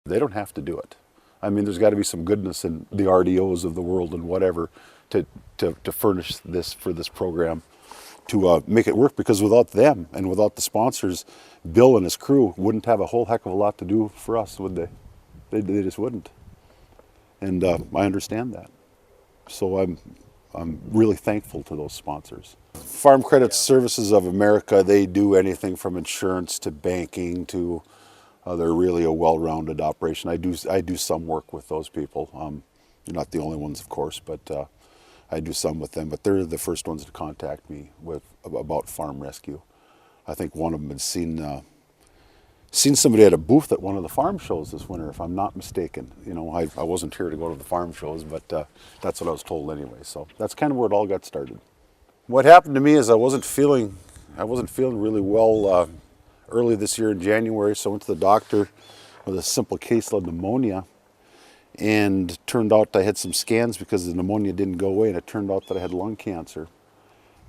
They don't have to do it. I mean, there's got to be some goodness in the RDOs of the world and whatever to furnish this for this program to make it work, because without them and without the sponsors, Bill and his crew wouldn't have a whole heck of a lot to do for us, would they? They just wouldn't. And I understand that. So I'm really thankful to those sponsors. Farm Credit Services of America, they do anything from insurance to banking to, they're really a well-rounded operation. I do some work with those people. They're not the only ones, of course, but I do some with them. But they're the first ones to contact me about farm rescue. I think one of them had seen somebody at a booth at one of the farm shows this winter, if I'm not mistaken. You know, I wasn't here to go to the farm shows, but that's what I was told anyway. So that's kind of where it all got started. What happened to me is I wasn't feeling really well early this year in January, so I went to the doctor with a simple case of pneumonia, and turned out I had some scans because the pneumonia didn't go away, and it turned out that I had lung cancer.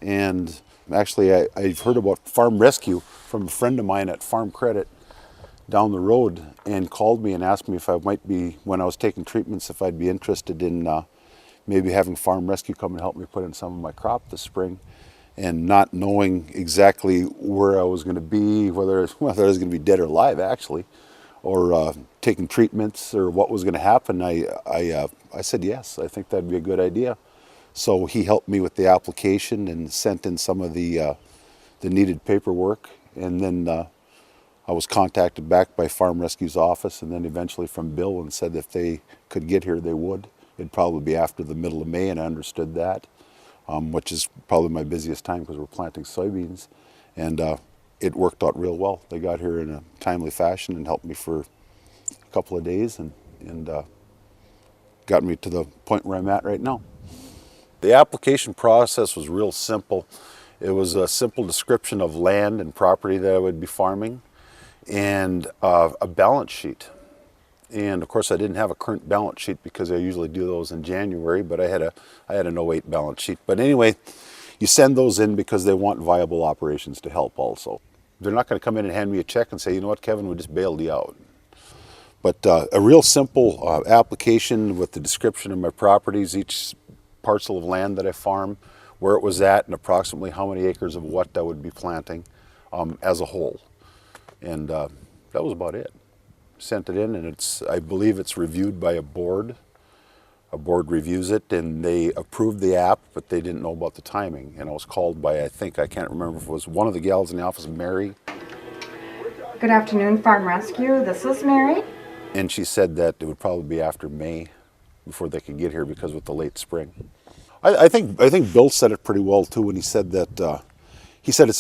And actually I've heard about farm rescue from a friend of mine at Farm Credit down the road, and called me and asked me if I might be, when I was taking treatments, if I'd be interested in maybe having farm rescue come and help me put in some of my crop this spring. And not knowing exactly where I was going to be, whether I was going to be dead or alive actually, or taking treatments or what was going to happen, I said yes, I think that'd be a good idea. So he helped me with the application and sent in some of the needed paperwork, and then I was contacted back by Farm Rescue's office, and then eventually from Bill, and said if they could get here they would. It'd probably be after the middle of May, and I understood that, which is probably my busiest time because we're planting soybeans, and it worked out real well. They got here in a timely fashion and helped me for a couple of days, and got me to the point where I'm at right now. The application process was real simple. It was a simple description of land and property that I would be farming, and a balance sheet. And of course I didn't have a current balance sheet because I usually do those in January, but I had an '08 balance sheet. But anyway, you send those in because they want viable operations to help also. They're not going to come in and hand me a check and say, you know what, Kevin, we just bailed you out. But a real simple application with the description of my properties, each parcel of land that I farm, where it was at, and approximately how many acres of what I would be planting as a whole. And that was about it. Sent it in, and I believe it's reviewed by a board. A board reviews it, and they approved the app, but they didn't know about the timing. And I was called by, I can't remember if it was one of the gals in the office, Mary. Good afternoon, Farm Rescue. This is Mary. And she said that it would probably be after May before they could get here because with the late spring. I think Bill said it pretty well too when he said that.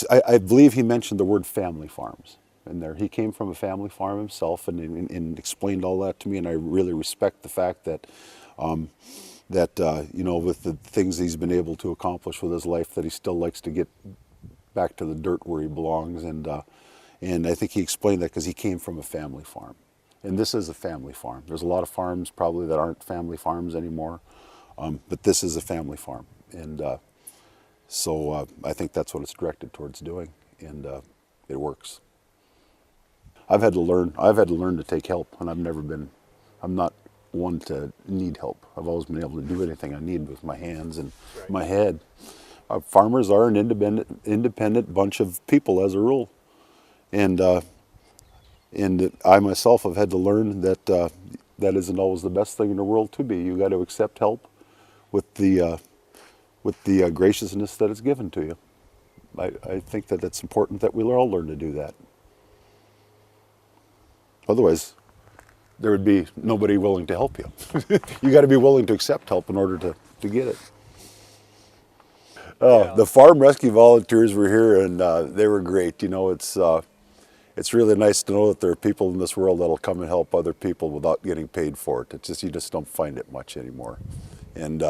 I believe he mentioned the word family farms in there. He came from a family farm himself, and explained all that to me, and I really respect the fact that you know, with the things he's been able to accomplish with his life, that he still likes to get back to the dirt where he belongs, and I think he explained that because he came from a family farm, and this is a family farm. There's a lot of farms probably that aren't family farms anymore, but this is a family farm, and so I think that's what it's directed towards doing, and it works. I've had to learn to take help, and I'm not one to need help. I've always been able to do anything I need with my hands and my head. Farmers are an independent bunch of people as a rule, and I myself have had to learn that that isn't always the best thing in the world to be. You got to accept help with the graciousness that is given to you. I think that it's important that we all learn to do that. Otherwise, there would be nobody willing to help you. You got to be willing to accept help in order to get it. The farm rescue volunteers were here, and they were great. You know, it's really nice to know that there are people in this world that'll come and help other people without getting paid for it. It's just, you just don't find it much anymore. And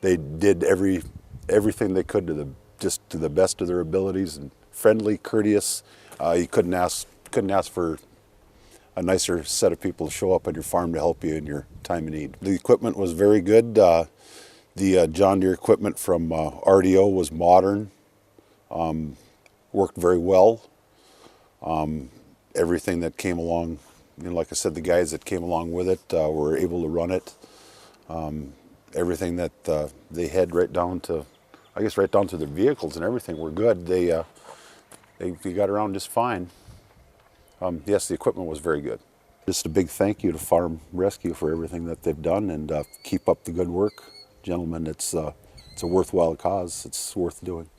they did everything they could to the best of their abilities, and friendly, courteous. You couldn't ask for a nicer set of people to show up on your farm to help you in your time of need. The equipment was very good. The John Deere equipment from RDO was modern, worked very well. Everything that came along like I said, the guys that came along with it were able to run it. Everything that they had right down to, I guess right down to their vehicles and everything were good. They got around just fine. Yes, the equipment was very good. Just a big thank you to Farm Rescue for everything that they've done, and keep up the good work, gentlemen. It's a worthwhile cause. It's worth doing.